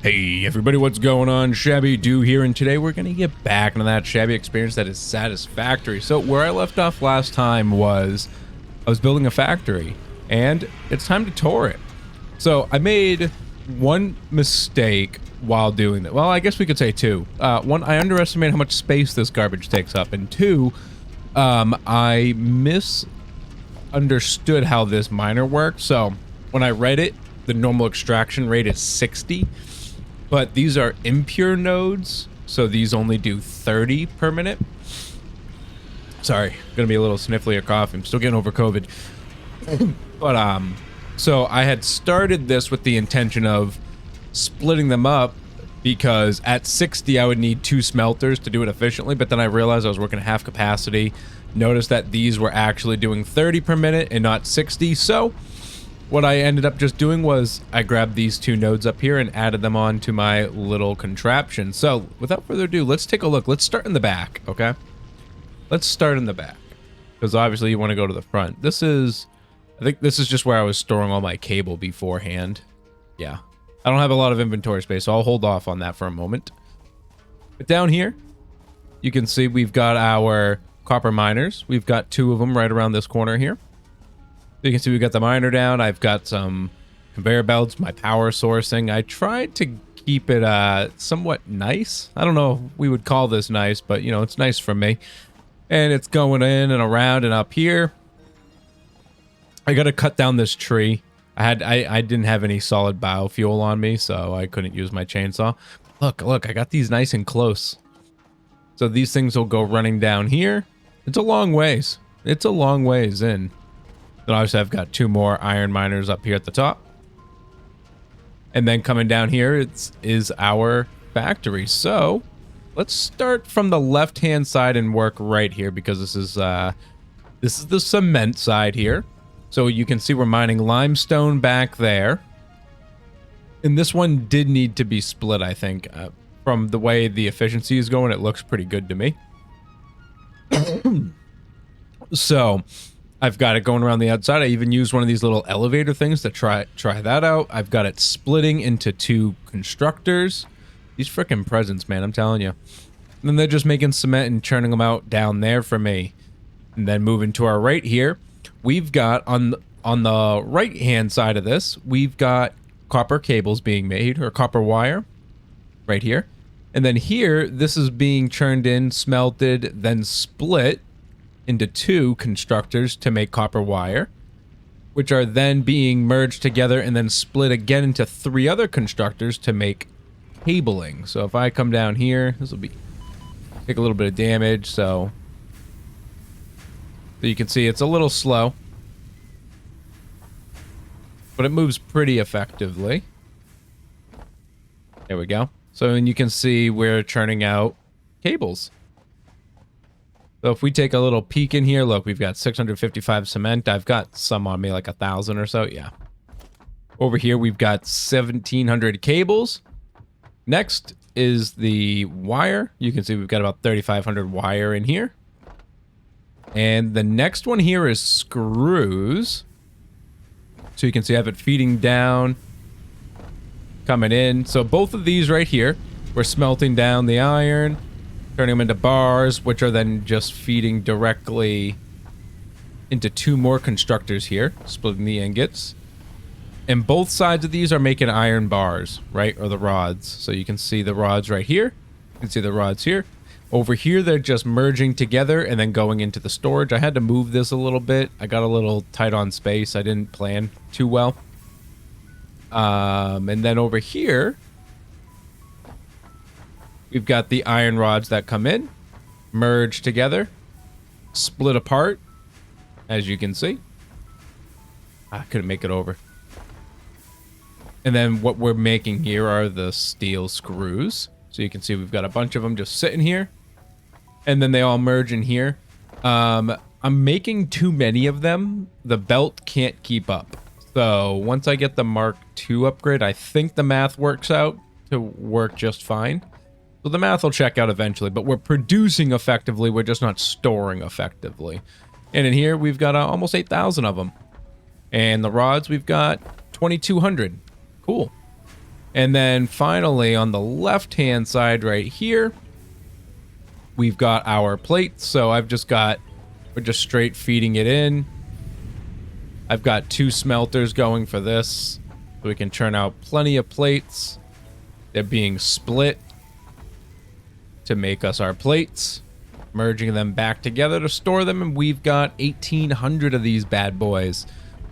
Hey everybody, what's going on? ShabbyDoo here, and today we're gonna get back into that shabby experience that is Satisfactory. So where I left off last time was I was building a factory, and it's time to tour it. So I made one mistake while doing that. Well, I guess we could say two. One, I underestimated how much space this garbage takes up, and two, I misunderstood how this miner worked. So when I read it, the normal extraction rate is 60. But these are impure nodes, so these only do 30 per minute. Sorry, gonna be a little sniffly or cough. I'm still getting over COVID. But so I had started this with the intention of splitting them up because at 60 I would need 2 smelters to do it efficiently. But then I realized I was working at half capacity. Noticed that these were actually doing 30 per minute and not 60. So what I ended up just doing was I grabbed these 2 nodes up here and added them on to my little contraption. So without further ado, let's take a look. Let's start in the back, okay? Let's start in the back because obviously you want to go to the front. I think this is just where I was storing all my cable beforehand. Yeah, I don't have a lot of inventory space, so I'll hold off on that for a moment. But down here, you can see we've got our copper miners. We've got 2 of them right around this corner here. You can see we've got the miner down. I've got some conveyor belts, my power sourcing. I tried to keep it somewhat nice. I don't know if we would call this nice, but you know, it's nice for me. And it's going in and around and up here. I got to cut down this tree. I didn't have any solid biofuel on me, so I couldn't use my chainsaw. Look, I got these nice and close. So these things will go running down here. It's a long ways. It's a long ways in. Then obviously I've got 2 more iron miners up here at the top. And then coming down here is our factory. So let's start from the left-hand side and work right here because this is the cement side here. So you can see we're mining limestone back there. And this one did need to be split, I think. From the way the efficiency is going, it looks pretty good to me. So I've got it going around the outside. I even used one of these little elevator things to try that out. I've got it splitting into 2 constructors. These freaking presents, man, I'm telling you. And then they're just making cement and churning them out down there for me. And then moving to our right here, we've got on the right-hand side of this, we've got copper cables being made, or copper wire, right here. And then here, this is being churned in, smelted, then split into 2 constructors to make copper wire, which are then being merged together and then split again into 3 other constructors to make cabling. So if I come down here, this will take a little bit of damage, so you can see it's a little slow, but it moves pretty effectively. There we go. So and you can see we're churning out cables. So if we take a little peek in here, look, we've got 655 cement. I've got some on me, like 1,000 or so. Yeah. Over here, we've got 1,700 cables. Next is the wire. You can see we've got about 3,500 wire in here. And the next one here is screws. So you can see I have it feeding down, coming in. So both of these right here, we're smelting down the iron, turning them into bars, which are then just feeding directly into 2 more constructors here, splitting the ingots. And both sides of these are making iron bars, right? Or the rods. So you can see the rods right here. You can see the rods here. Over here, they're just merging together and then going into the storage. I had to move this a little bit. I got a little tight on space. I didn't plan too well. And then over here, we've got the iron rods that come in, merge together, split apart, as you can see. I couldn't make it over. And then what we're making here are the steel screws. So you can see we've got a bunch of them just sitting here. And then they all merge in here. I'm making too many of them. The belt can't keep up. So once I get the Mark II upgrade, I think the math works out to work just fine. So the math will check out eventually, but we're producing effectively. We're just not storing effectively. And in here, we've got almost 8,000 of them. And the rods, we've got 2,200. Cool. And then finally on the left-hand side right here, we've got our plates. So we're just straight feeding it in. I've got 2 smelters going for this. So we can churn out plenty of plates. They're being split to make us our plates, merging them back together to store them, and we've got 1,800 of these bad boys.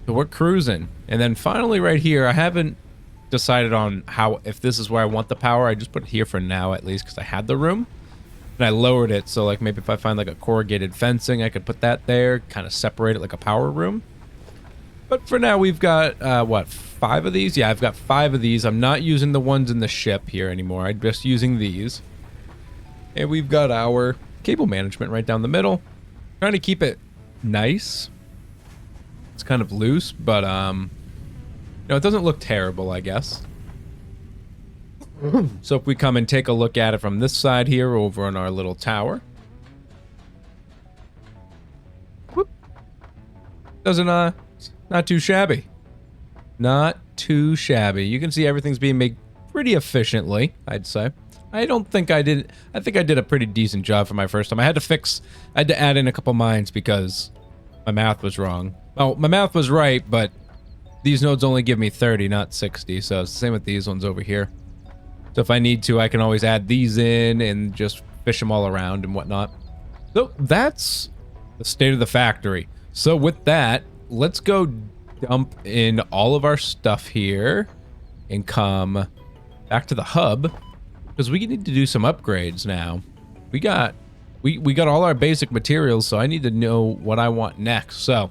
So we're cruising. And then finally right here, I haven't decided on if this is where I want the power. I just put it here for now at least because I had the room. And I lowered it, so like maybe if I find like a corrugated fencing, I could put that there, kind of separate it like a power room. But for now, we've got, what, 5 of these? Yeah, I've got 5 of these. I'm not using the ones in the ship here anymore. I'm just using these. And we've got our cable management right down the middle. Trying to keep it nice. It's kind of loose, but, it doesn't look terrible, I guess. So if we come and take a look at it from this side here over on our little tower. Whoop. Doesn't, not too shabby. Not too shabby. You can see everything's being made pretty efficiently, I'd say. I think I did a pretty decent job for my first time. I had to add in a couple mines because my math was wrong. Well, my math was right, but these nodes only give me 30, not 60. So it's the same with these ones over here. So if I need to, I can always add these in and just fish them all around and whatnot. So that's the state of the factory. So with that, let's go dump in all of our stuff here and come back to the hub because we need to do some upgrades now. We got all our basic materials, so I need to know what I want next. So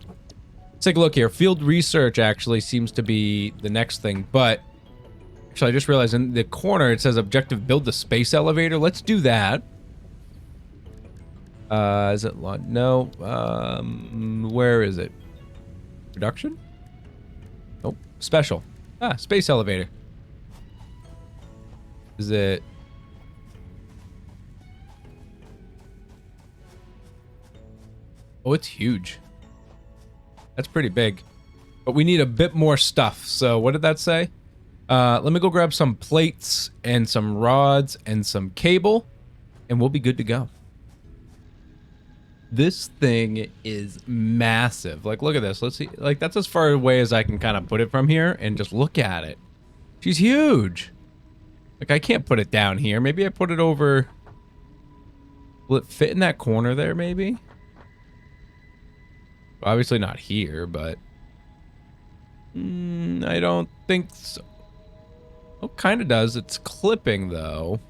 let's take a look here. Field research actually seems to be the next thing, but actually I just realized in the corner it says objective build the space elevator. Let's do that. Is it no? Where is it? Production? Nope. Special. Space elevator. Is it? Oh, it's huge. That's pretty big. But we need a bit more stuff. So what did that say? Let me go grab some plates and some rods and some cable, and we'll be good to go. This thing is massive. Like, look at this. Let's see. Like, that's as far away as I can kind of put it from here and just look at it. She's huge. Like, I can't put it down here. Maybe I put it over. Will it fit in that corner there, maybe? Obviously not here, but I don't think so. Oh, kind of does. It's clipping, though.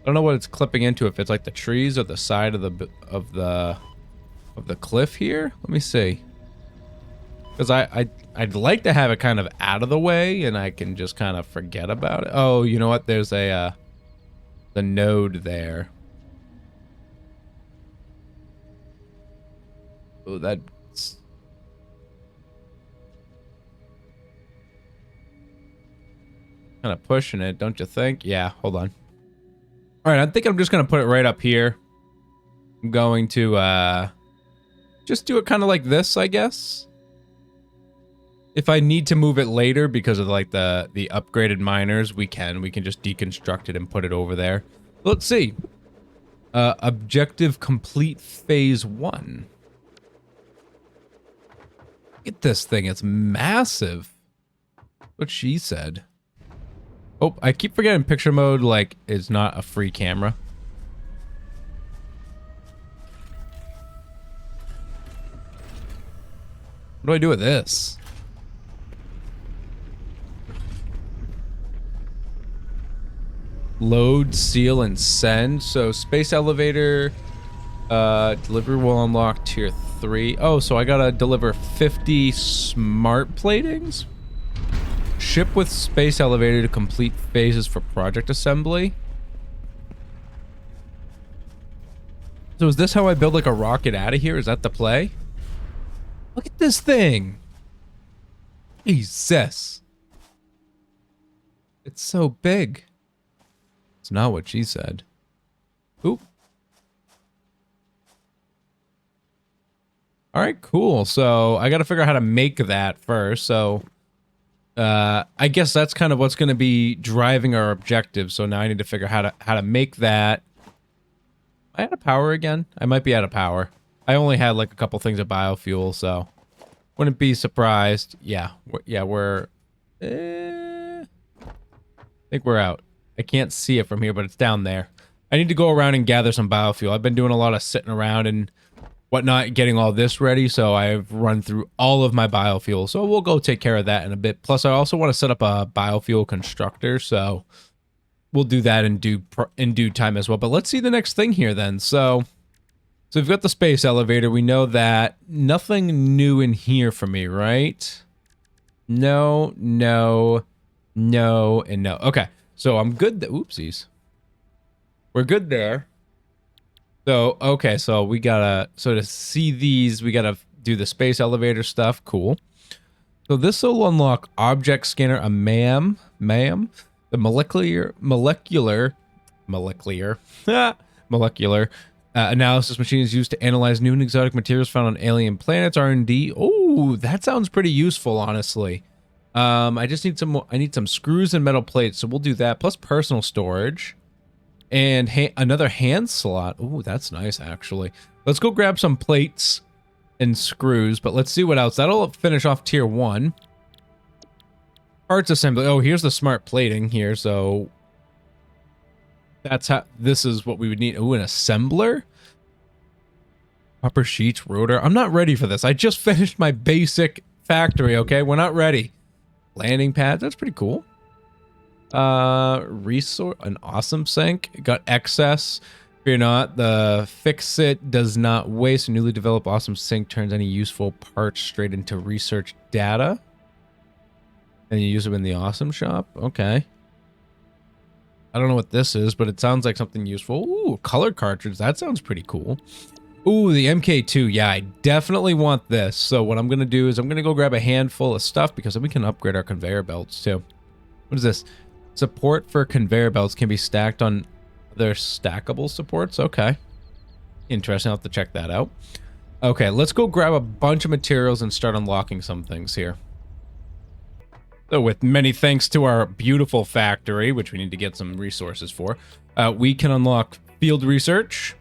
I don't know what it's clipping into, if it's like the trees or the side of the cliff here. Let me see. Because I'd like to have it kind of out of the way and I can just kind of forget about it. Oh, you know what? There's the node there. Oh, that's kind of pushing it, don't you think? Yeah, hold on. All right, I think I'm just going to put it right up here. I'm going to just do it kind of like this, I guess. If I need to move it later because of like the upgraded miners, we can just deconstruct it and put it over there. Let's see. Objective complete phase 1. Look at this thing. It's massive. What she said. Oh, I keep forgetting picture mode, like, is not a free camera. What do I do with this? Load, seal, and send. So, space elevator, delivery will unlock tier 3. Oh, so I gotta deliver 50 smart platings? Ship with space elevator to complete phases for project assembly. So is this how I build like a rocket out of here? Is that the play? Look at this thing. Jesus. It's so big. It's not what she said. Oop. All right, cool. So I got to figure out how to make that first. So I guess that's kind of what's going to be driving our objective. So now I need to figure out how to make that. Am I out of power again? I might be out of power. I only had like a couple things of biofuel, so wouldn't be surprised. Yeah, we're. I think we're out. I can't see it from here, but it's down there. I need to go around and gather some biofuel. I've been doing a lot of sitting around and whatnot, getting all this ready, so I've run through all of my biofuel. So we'll go take care of that in a bit. Plus, I also want to set up a biofuel constructor, so we'll do that in due time as well. But let's see the next thing here then. So we've got the space elevator. We know that nothing new in here for me, right? No, no, no, and no. Okay, so I'm good. Oopsies. We're good there. So, okay, so we gotta, so to see these, we gotta do the space elevator stuff. Cool. So this will unlock object scanner, a ma'am, the molecular analysis machine is used to analyze new and exotic materials found on alien planets, R&D. Oh, that sounds pretty useful, honestly. I just need some more, I need some screws and metal plates, so we'll do that, plus personal storage. And another hand slot. Oh, that's nice, actually. Let's go grab some plates and screws, but let's see what else. That'll finish off tier 1. Parts assembly. Oh, here's the smart plating here, so that's how, this is what we would need. Oh, an assembler? Upper sheets, rotor. I'm not ready for this. I just finished my basic factory, okay? We're not ready. Landing pads, that's pretty cool. Resource, an awesome sink. Got excess. Fear not, the FICSIT does not waste. A newly developed awesome sink turns any useful parts straight into research data. And you use them in the awesome shop? Okay. I don't know what this is, but it sounds like something useful. Ooh, color cartridge. That sounds pretty cool. Ooh, the MK2. Yeah, I definitely want this. So what I'm going to do is I'm going to go grab a handful of stuff because then we can upgrade our conveyor belts too. What is this? Support for conveyor belts can be stacked on other stackable supports. Okay. Interesting. I'll have to check that out. Okay, let's go grab a bunch of materials and start unlocking some things here. So with many thanks to our beautiful factory, which we need to get some resources for, we can unlock field research.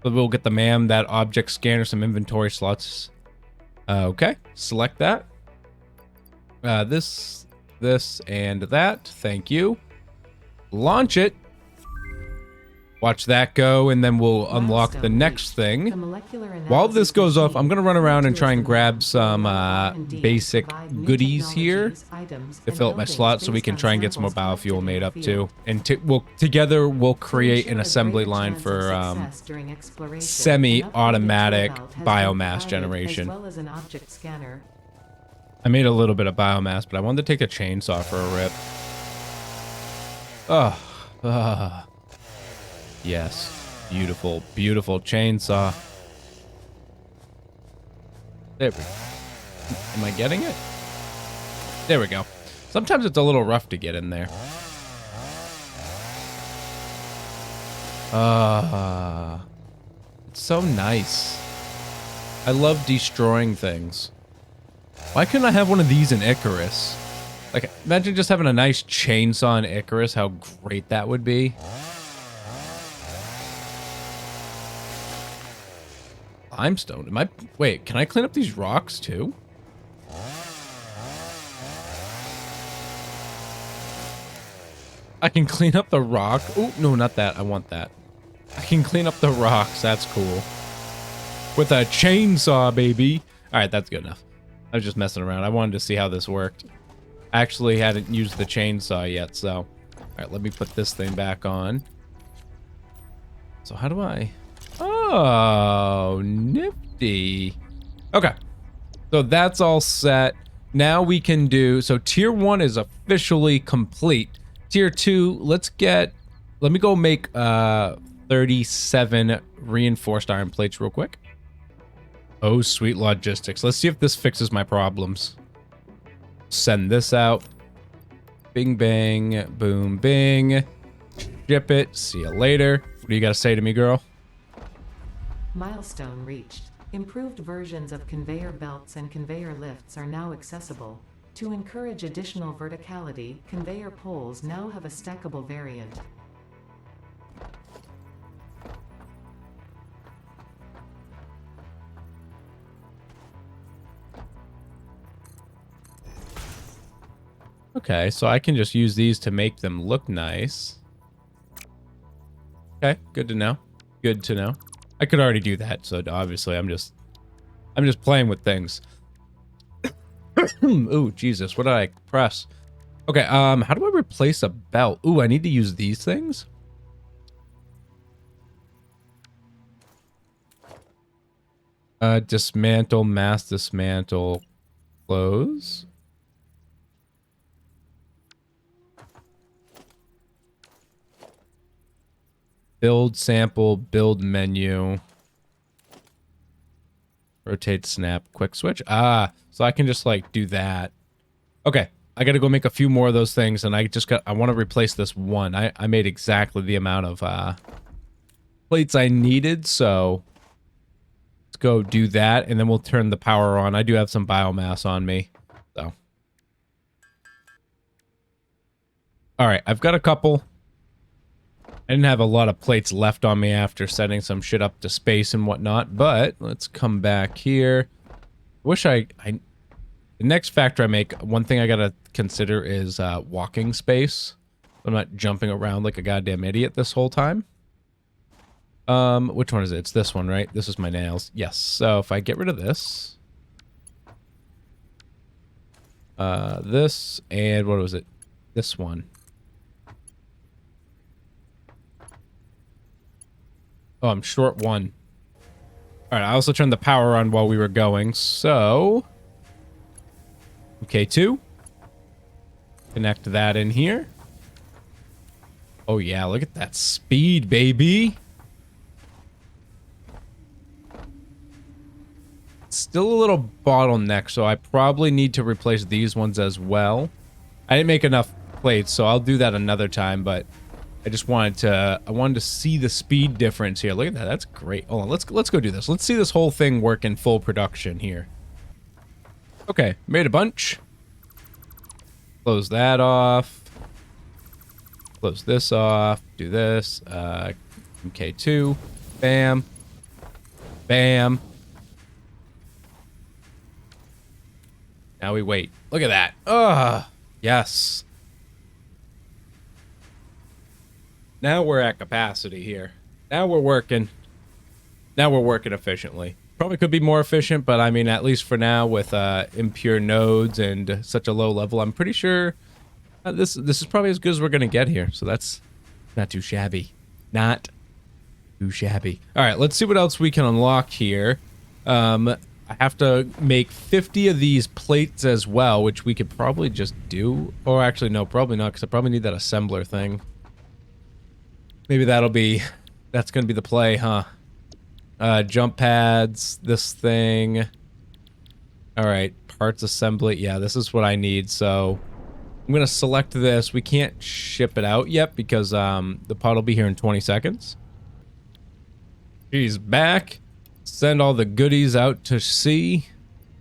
So we'll get the MAM, that object scanner, some inventory slots. Okay, select that. This, and that. Thank you. Launch it. Watch that go, and then we'll unlock the next thing. While this goes off, I'm going to run around and try and grab some basic goodies here to fill up my slot so we can try and get some more biofuel made up too. And together we'll create an assembly line for semi-automatic biomass generation. I made a little bit of biomass, but I wanted to take a chainsaw for a rip. Yes. Beautiful, beautiful chainsaw. There we go. Am I getting it? There we go. Sometimes it's a little rough to get in there. It's so nice. I love destroying things. Why couldn't I have one of these in Icarus? Like, imagine just having a nice chainsaw in Icarus, how great that would be. Limestone. Wait, can I clean up these rocks too? I can clean up the rock. Oh, no, not that. I want that. I can clean up the rocks. That's cool. With a chainsaw, baby. All right, that's good enough. I was just messing around. I wanted to see how this worked. I actually hadn't used the chainsaw yet, so. All right, let me put this thing back on. So how do I... Oh, nifty. Okay. So that's all set. Now we can do... So tier 1 is officially complete. Tier 2, let me go make 37 reinforced iron plates real quick. Oh, sweet logistics. Let's see if this fixes my problems. Send this out. Bing, bang, boom, bing. Ship it. See you later. What do you got to say to me, girl? Milestone reached. Improved versions of conveyor belts and conveyor lifts are now accessible. To encourage additional verticality, conveyor poles now have a stackable variant. Okay, so I can just use these to make them look nice. Okay, good to know. Good to know. I could already do that, so obviously I'm just playing with things. Ooh, Jesus, what did I press? Okay, how do I replace a belt? Ooh, I need to use these things? Dismantle, mass dismantle, close. Build sample, build menu. Rotate, snap, quick switch. Ah, so I can just like do that. Okay, I gotta go make a few more of those things, and I want to replace this one. I made exactly the amount of plates I needed, so let's go do that, and then we'll turn the power on. I do have some biomass on me, so. All right, I've got a couple. I didn't have a lot of plates left on me after setting some shit up to space and whatnot, but let's come back here. Wish the next factor I make, one thing I gotta consider is walking space. I'm not jumping around like a goddamn idiot this whole time. Which one is it? It's this one, right? This is my nails. Yes. So if I get rid of this, this, and what was it? This one. Oh, I'm short one. All right, I also turned the power on while we were going, so... Okay, 2. Connect that in here. Oh, yeah, look at that speed, baby. It's still a little bottleneck, so I probably need to replace these ones as well. I didn't make enough plates, so I'll do that another time, but... I just wanted to see the speed difference here. Look at that. That's great. Hold on. Let's go do this. Let's see this whole thing work in full production here. Okay, made a bunch. Close that off. Close this off. Do this. MK2. Bam. Bam. Now we wait. Look at that. Ugh. Yes. Now we're at capacity here. Now we're working. Now we're working efficiently. Probably could be more efficient, but I mean, at least for now, with impure nodes and such a low level, I'm pretty sure this is probably as good as we're gonna get here. So that's not too shabby. Not too shabby. All right, let's see what else we can unlock here. I have to make 50 of these plates as well, which we could probably just do. Or actually, no, probably not, because I probably need that assembler thing. Maybe that's gonna be the play, huh? Jump pads, this thing. All right, parts assembly. Yeah, this is what I need, so I'm gonna select this. We can't ship it out yet because the pod will be here in 20 seconds. She's back. Send all the goodies out to sea.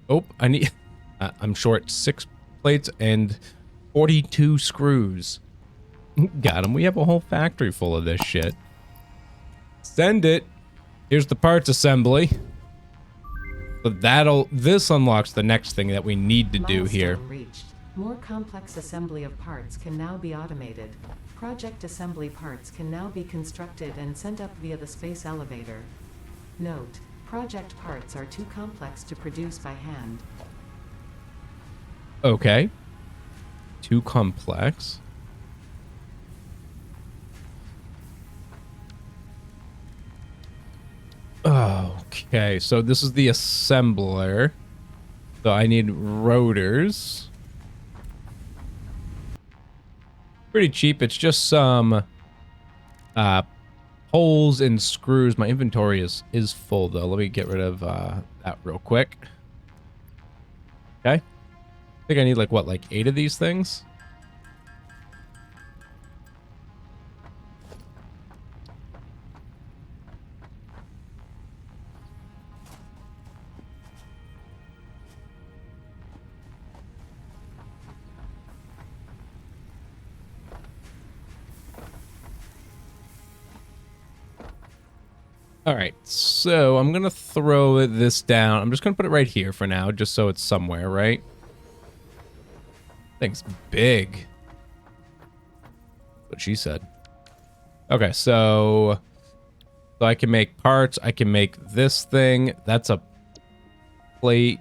Oh, I'm short 6 plates and 42 screws. Got him. We have a whole factory full of this shit. Send it. Here's the parts assembly. So this unlocks the next thing that we need to do here. Reached. More complex assembly of parts can now be automated. Project assembly parts can now be constructed and sent up via the space elevator. Note: project parts are too complex to produce by hand. Okay. Too complex. Okay, so this is the assembler. So I need rotors. Pretty cheap. It's just some holes and screws. My inventory is full though. Let me get rid of that real quick. Okay. I think I need like what, like 8 of these things? All right, so I'm gonna throw this down. I'm just gonna put it right here for now, just so it's somewhere, right? Thing's big. What she said. Okay, so I can make parts. I can make this thing. That's a plate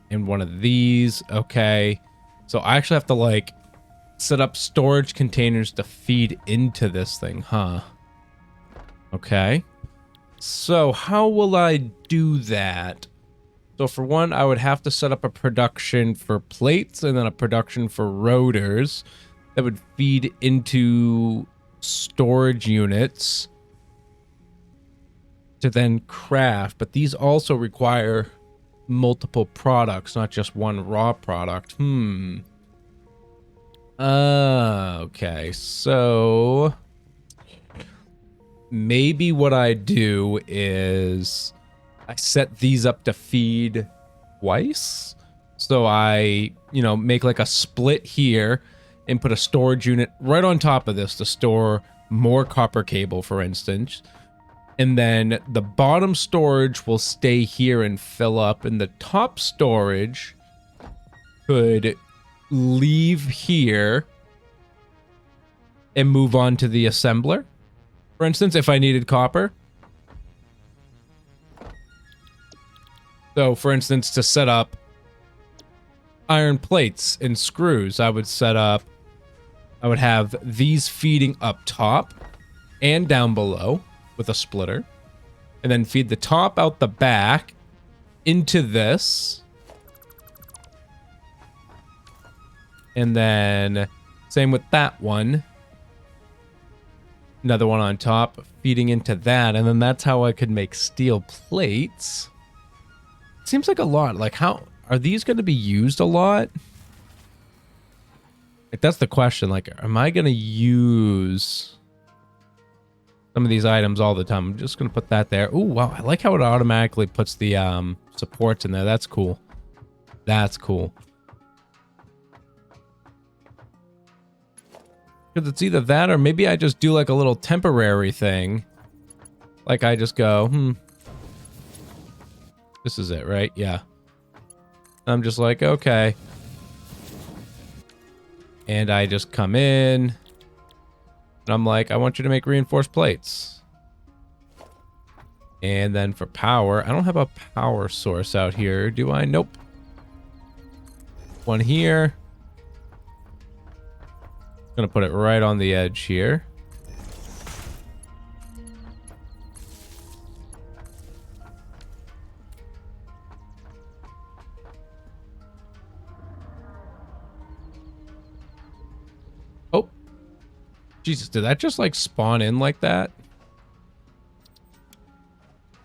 and one of these. Okay, so I actually have to like set up storage containers to feed into this thing, huh? Okay. So how will I do that? So for one, I would have to set up a production for plates and then a production for rotors that would feed into storage units to then craft. But these also require multiple products, not just one raw product. Okay, so maybe what I do is I set these up to feed twice. So I, make like a split here and put a storage unit right on top of this to store more copper cable, for instance. And then the bottom storage will stay here and fill up, and the top storage could leave here and move on to the assembler. For instance, if I needed copper. So, for instance, to set up iron plates and screws, I would have these feeding up top and down below with a splitter. And then feed the top out the back into this. And then same with that one. Another one on top, feeding into that. And then that's how I could make steel plates. Seems like a lot. Like, how are these going to be used a lot? Like, that's the question. Like, am I going to use some of these items all the time? I'm just going to put that there. Oh, wow. I like how it automatically puts the supports in there. That's cool. That's cool. Because it's either that or maybe I just do like a little temporary thing. Like I just go, this is it, right? Yeah. I'm just like, okay. And I just come in. And I'm like, I want you to make reinforced plates. And then for power, I don't have a power source out here, do I? Nope. One here. Gonna put it right on the edge here. Oh. Jesus, did that just like spawn in like that?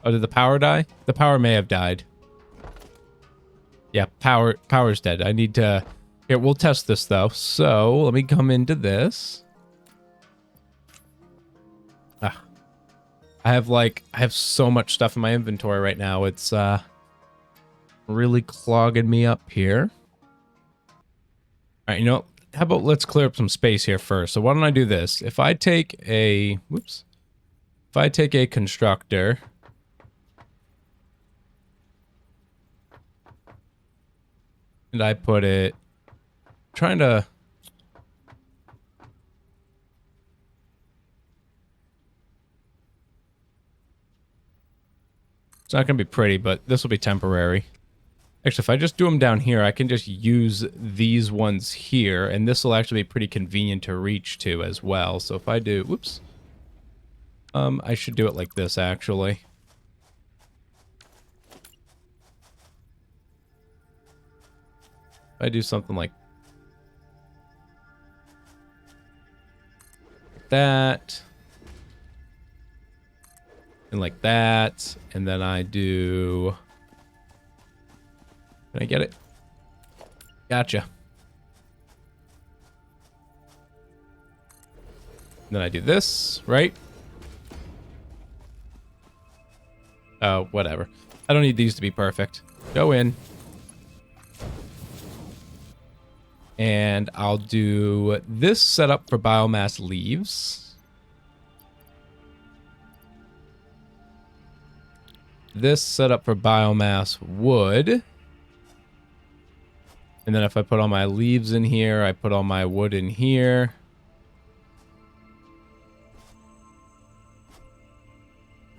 Oh, did the power die? The power may have died. Yeah, power's dead. I need to... Here, we'll test this, though. So, let me come into this. I have so much stuff in my inventory right now. It's, really clogging me up here. All right, how about let's clear up some space here first. So, why don't I do this? If I take a... Whoops. If I take a constructor... And I put it... Trying to... It's not going to be pretty, but this will be temporary. Actually, if I just do them down here, I can just use these ones here, and this will actually be pretty convenient to reach to as well. So if I do... Whoops. I should do it like this, actually. If I do something like that, and like that, and then I do... Can I get it? Gotcha. And then I do this, right? Oh, whatever. I don't need these to be perfect. Go in. And I'll do this setup for biomass leaves. this set up for biomass wood. And then if I put all my leaves in here, I put all my wood in here.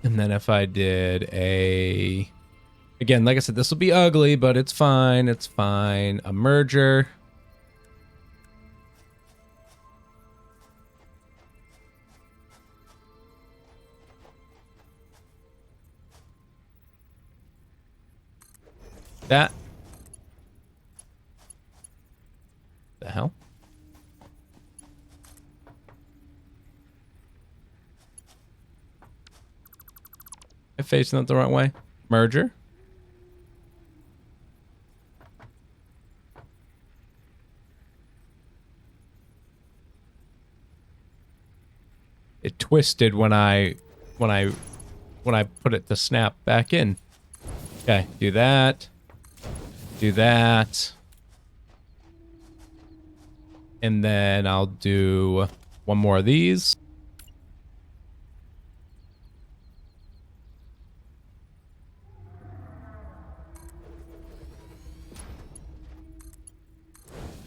And then if I did a... Again, like I said, this will be ugly, but it's fine. It's fine. A merger. That. The hell? I'm facing it the wrong way. Merger. It twisted when I put it to snap back in. Okay, do that. Do that. And then I'll do one more of these.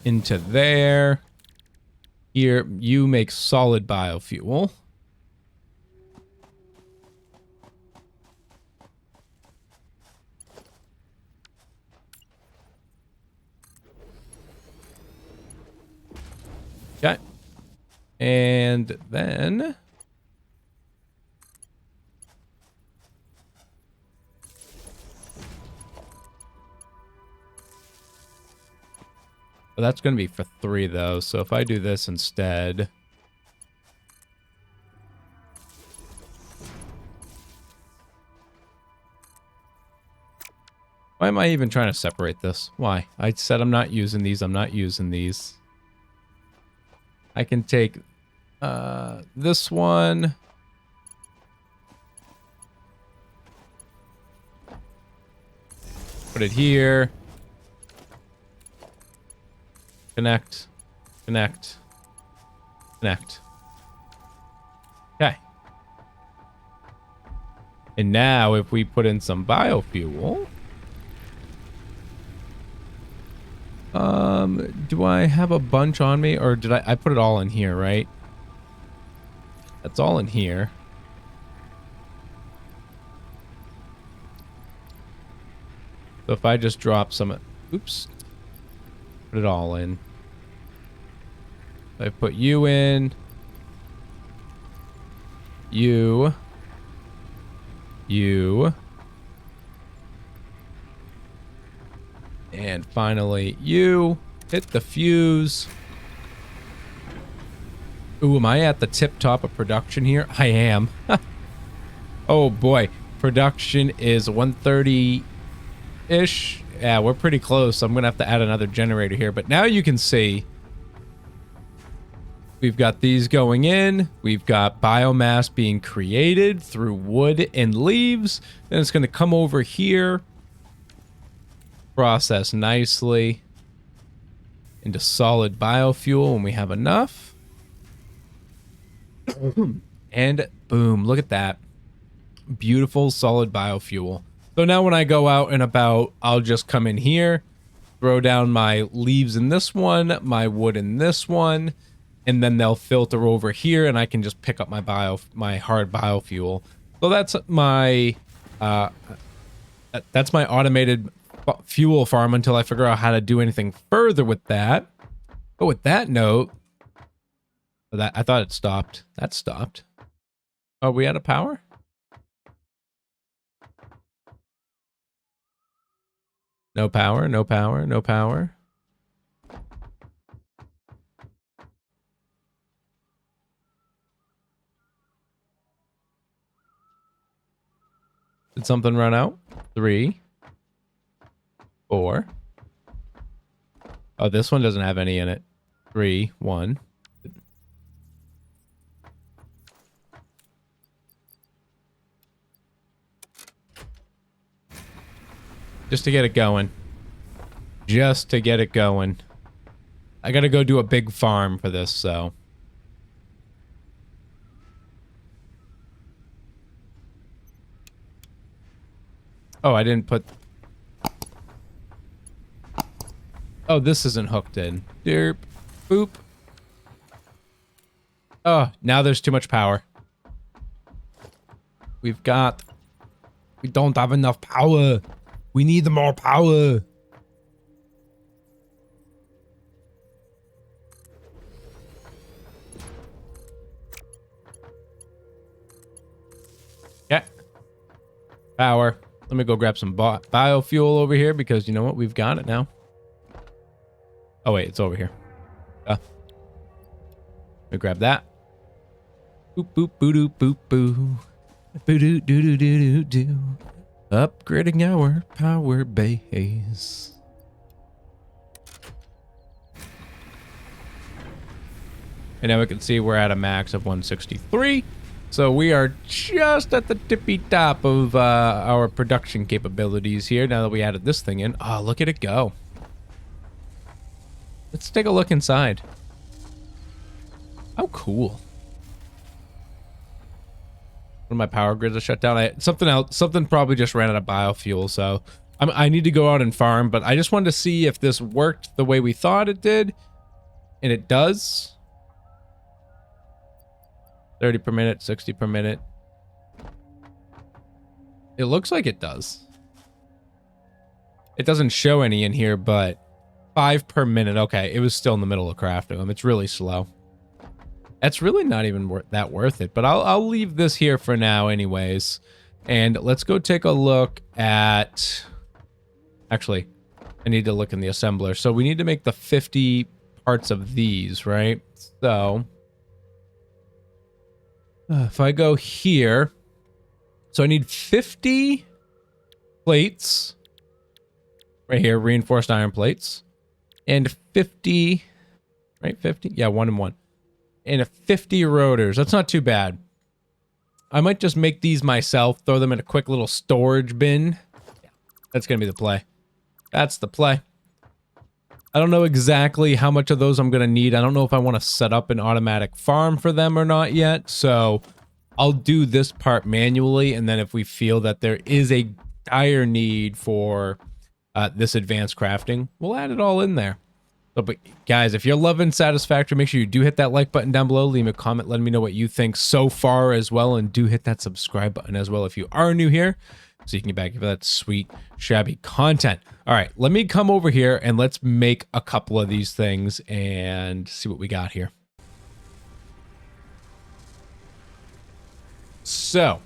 Into there. Here, you make solid biofuel. Okay. And then... Well, that's going to be for 3, though. So if I do this instead... Why am I even trying to separate this? Why? I said I'm not using these. I'm not using these. I can take this one. Put it here. Connect. Connect. Connect. Okay. And now if we put in some biofuel... do I have a bunch on me, or did I put it all in here, right? That's all in here. So if I just drop some, oops, put it all in. I put you in, you, and finally you. Hit the fuse. Ooh, am I at the tip top of production here? I am. Oh boy, production is 130-ish. Yeah, we're pretty close. I'm gonna have to add another generator here, but now you can see we've got these going in. We've got biomass being created through wood and leaves. Then it's gonna come over here, process nicely into solid biofuel when we have enough. And boom, look at that. Beautiful solid biofuel. So now when I go out and about, I'll just come in here, throw down my leaves in this one, my wood in this one, and then they'll filter over here and I can just pick up my hard biofuel. So that's my automated fuel farm until I figure out how to do anything further with that. But with that note, I thought it stopped. That stopped. Are we out of power? No power, no power, no power. Did something run out? 3, 4. Oh, this one doesn't have any in it. 3, 1. Just to get it going. Just to get it going. I gotta go do a big farm for this, so. Oh, I didn't put... Oh, this isn't hooked in. Derp. Boop. Oh, now there's too much power. We don't have enough power. We need more power. Yeah. Power. Let me go grab some biofuel over here because you know what? We've got it now. Oh, wait. It's over here. Let me grab that. Boop, boop, boo, doo, boop, boo. Boo, doo, doo, doo, doo, doo, doo. Upgrading our power base. And now we can see we're at a max of 163. So we are just at the tippy top of our production capabilities here now that we added this thing in. Oh, look at it go. Let's take a look inside. How cool. One of my power grids are shut down. Something probably just ran out of biofuel, so I need to go out and farm, but I just wanted to see if this worked the way we thought it did. And it does. 30 per minute, 60 per minute. It looks like it does. It doesn't show any in here, but 5 per minute. Okay, it was still in the middle of crafting them. It's really slow. That's really not even worth it, but I'll leave this here for now anyways. And let's go take a look at... Actually, I need to look in the assembler. So we need to make the 50 parts of these, right? So... if I go here, so I need 50 plates right here, reinforced iron plates, and 50, right? 50? Yeah, 1 and 1. And 50 rotors. That's not too bad. I might just make these myself, throw them in a quick little storage bin. That's going to be the play. That's the play. I don't know exactly how much of those I'm going to need. I don't know if I want to set up an automatic farm for them or not yet. So I'll do this part manually. And then if we feel that there is a dire need for this advanced crafting, we'll add it all in there. So, but guys, if you're loving Satisfactory, make sure you do hit that like button down below. Leave me a comment letting me know what you think so far as well. And do hit that subscribe button as well if you are new here, so you can get back to that sweet Shabby content. All right, let me come over here and let's make a couple of these things and see what we got here. So,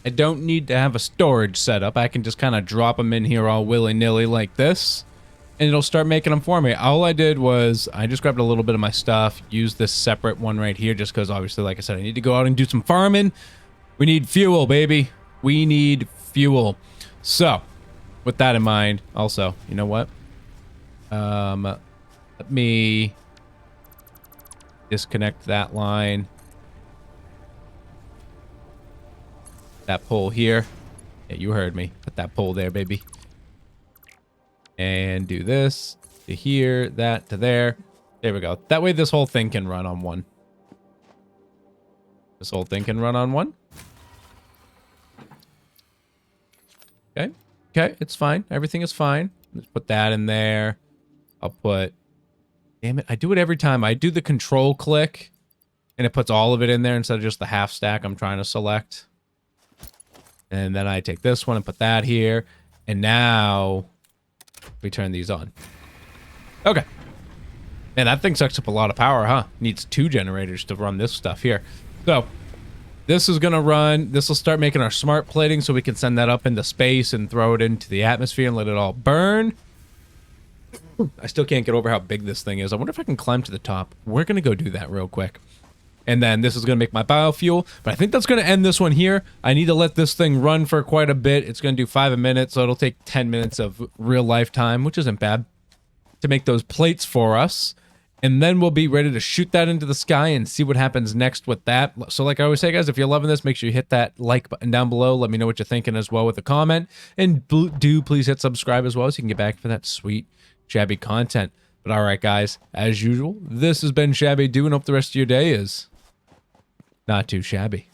I don't need to have a storage setup. I can just kind of drop them in here all willy-nilly like this, and it'll start making them for me. All I did was I just grabbed a little bit of my stuff, used this separate one right here just because obviously, like I said, I need to go out and do some farming. We need fuel, baby. We need fuel. So, with that in mind, also, you know what? Let me disconnect that line. That pole here. Yeah, you heard me. Put that pole there, baby. And do this to here, that to there. There we go. That way this whole thing can run on one. This whole thing can run on one. Okay. Okay, it's fine. Everything is fine. Let's put that in there. I'll put... Damn it. I do it every time. I do the control click, and it puts all of it in there instead of just the half stack I'm trying to select. And then I take this one and put that here. And now we turn these on. Okay. Man, that thing sucks up a lot of power, huh? Needs 2 generators to run this stuff here. So this is going to run. This will start making our smart plating so we can send that up into space and throw it into the atmosphere and let it all burn. I still can't get over how big this thing is. I wonder if I can climb to the top. We're going to go do that real quick. And then this is going to make my biofuel. But I think that's going to end this one here. I need to let this thing run for quite a bit. It's going to do 5 a minute, so it'll take 10 minutes of real life time, which isn't bad, to make those plates for us. And then we'll be ready to shoot that into the sky and see what happens next with that. So like I always say, guys, if you're loving this, make sure you hit that like button down below. Let me know what you're thinking as well with a comment. And do please hit subscribe as well so you can get back for that sweet Shabby content. But all right, guys, as usual, this has been ShabbyDoo, and hope the rest of your day is not too shabby.